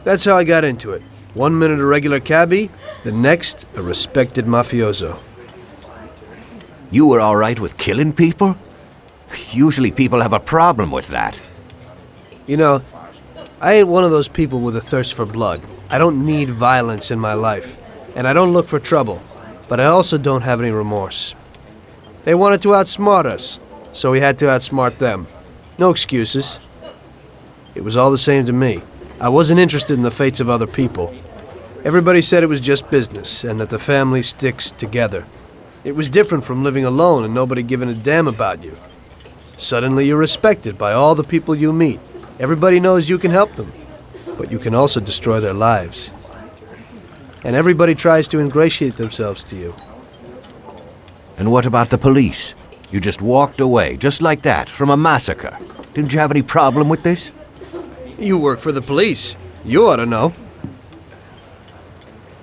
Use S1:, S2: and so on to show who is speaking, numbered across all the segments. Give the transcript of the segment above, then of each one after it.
S1: That's how I got into it. 1 minute a regular cabbie, the next a respected mafioso.
S2: You were all right with killing people? Usually people have a problem with that.
S1: You know, I ain't one of those people with a thirst for blood. I don't need violence in my life, and I don't look for trouble, but I also don't have any remorse. They wanted to outsmart us, so we had to outsmart them. No excuses. It was all the same to me. I wasn't interested in the fates of other people. Everybody said it was just business, and that the family sticks together. It was different from living alone and nobody giving a damn about you. Suddenly you're respected by all the people you meet. Everybody knows you can help them, but you can also destroy their lives. And everybody tries to ingratiate themselves to you.
S2: And what about the police? You just walked away, just like that, from a massacre. Didn't you have any problem with this?
S1: You work for the police. You ought to know.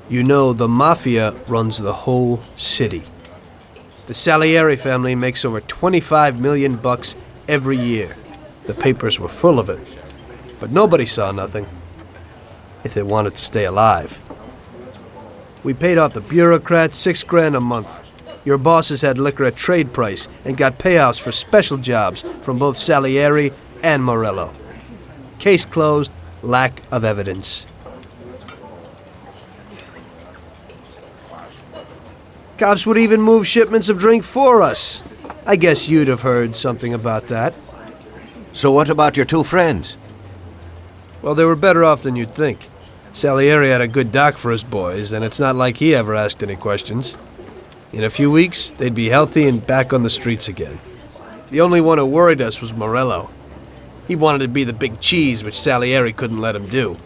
S1: You know, the Mafia runs the whole city. The Salieri family makes over $25 million every year. The papers were full of it. But nobody saw nothing. If they wanted to stay alive. We paid off the bureaucrats $6,000 a month. Your bosses had liquor at trade price and got payouts for special jobs from both Salieri and Morello. Case closed, lack of evidence. Cops would even move shipments of drink for us. I guess you'd have heard something about that.
S2: So what about your two friends?
S1: Well, they were better off than you'd think. Salieri had a good doc for his boys, and it's not like he ever asked any questions. In a few weeks, they'd be healthy and back on the streets again. The only one who worried us was Morello. He wanted to be the big cheese, which Salieri couldn't let him do.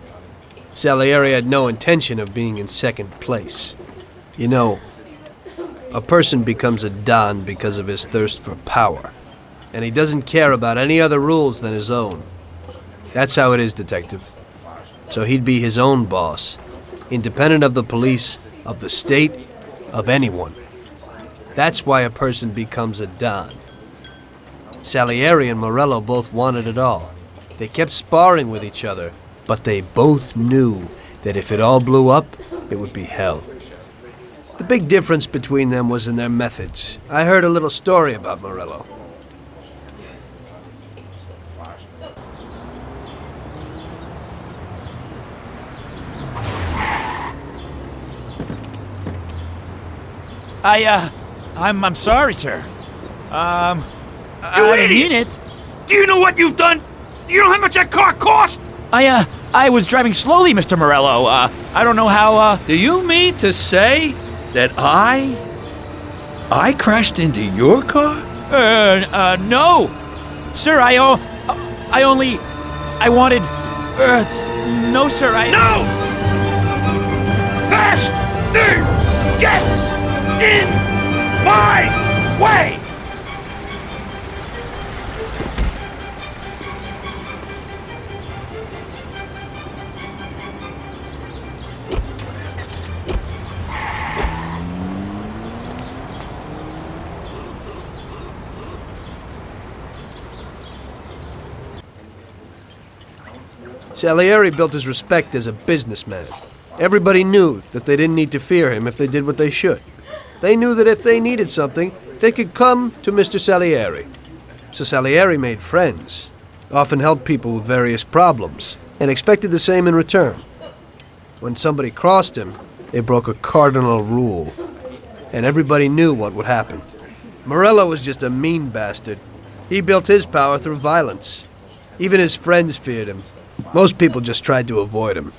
S1: Salieri had no intention of being in second place. You know, a person becomes a Don because of his thirst for power, and he doesn't care about any other rules than his own. That's how it is, Detective. So he'd be his own boss, independent of the police, of the state, of anyone. That's why a person becomes a Don. Salieri and Morello both wanted it all. They kept sparring with each other, but they both knew that if it all blew up, it would be hell. The big difference between them was in their methods. I heard a little story about Morello.
S3: I'm sorry, sir.
S4: You
S3: I
S4: idiot!
S3: mean it.
S4: Do you know what you've done? Do you know how much that car cost?
S3: I was driving slowly, Mr. Morello. I don't know how,
S4: Do you mean to say that I crashed into your car?
S3: no. Sir, I wanted, no, sir,
S4: No! Faster! Get in my way!
S1: Salieri built his respect as a businessman. Everybody knew that they didn't need to fear him if they did what they should. They knew that if they needed something, they could come to Mr. Salieri. So Salieri made friends, often helped people with various problems, and expected the same in return. When somebody crossed him, they broke a cardinal rule, and everybody knew what would happen. Morello was just a mean bastard. He built his power through violence. Even his friends feared him. Most people just tried to avoid him.